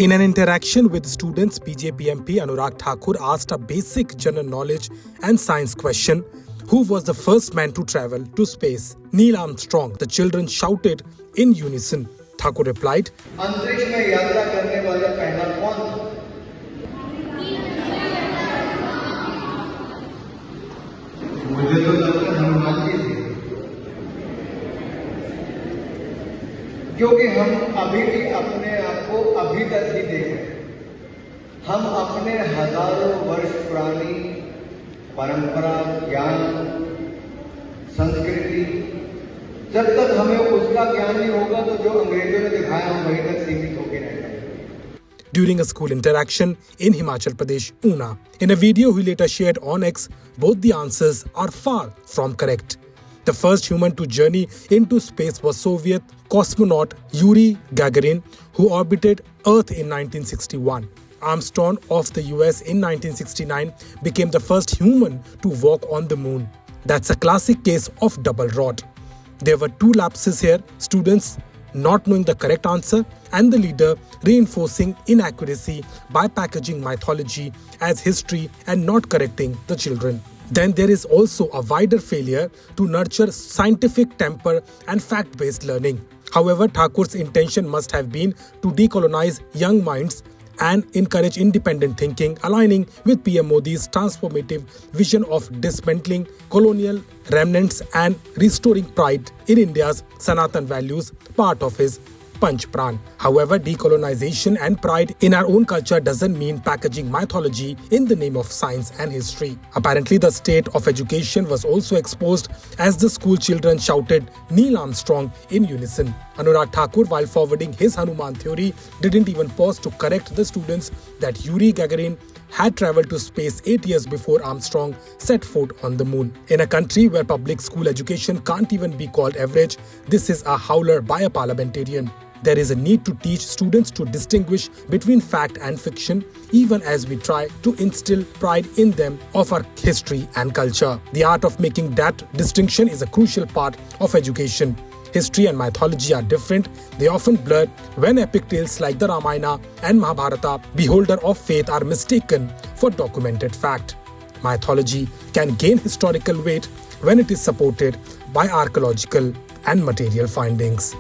In an interaction with students, BJP MP Anurag Thakur asked a basic general knowledge and science question: who was the first man to travel to space? Neil Armstrong. The children shouted in unison. Thakur replied, अंतरिक्ष में यात्रा करने वाला पहला कौन था? मुझे तो लगता है हनुमान जी थे, क्योंकि हम अभी भी अपने आप को अभी तक ही देख रहे हैं। हम अपने हजारों वर्ष पुरानी परंपरा, ज्ञान, संस्कृति, जब तक हमें उसका ज्ञान नहीं होगा तो जो अंग्रेजों ने दिखाया हम वहीं तक सीमित होकर रह जाएंगे. During a school interaction in Himachal Pradesh, Una. In a video he later shared on X, both the answers are far from correct. The first human to journey into space was Soviet cosmonaut Yuri Gagarin, who orbited Earth in 1961. Armstrong of the US in 1969 became the first human to walk on the moon. That's a classic case of double rot. There were two lapses here, students not knowing the correct answer and the leader reinforcing inaccuracy by packaging mythology as history and not correcting the children. Then there is also a wider failure to nurture scientific temper and fact-based learning. However, Thakur's intention must have been to decolonize young minds and encourage independent thinking, aligning with PM Modi's transformative vision of dismantling colonial remnants and restoring pride in India's Sanatan values, part of his Paanch-Pran. However, decolonization and pride in our own culture doesn't mean packaging mythology in the name of science and history. Apparently, the state of education was also exposed as the school children shouted Neil Armstrong in unison. Anurag Thakur, while forwarding his Hanuman theory, didn't even pause to correct the students that Yuri Gagarin had traveled to space 8 years before Armstrong set foot on the moon. In a country where public school education can't even be called average, this is a howler by a parliamentarian. There is a need to teach students to distinguish between fact and fiction, even as we try to instill pride in them of our history and culture. The art of making that distinction is a crucial part of education. History and mythology are different. They often blur when epic tales like the Ramayana and Mahabharata, beholder of faith, are mistaken for documented fact. Mythology can gain historical weight when it is supported by archaeological and material findings.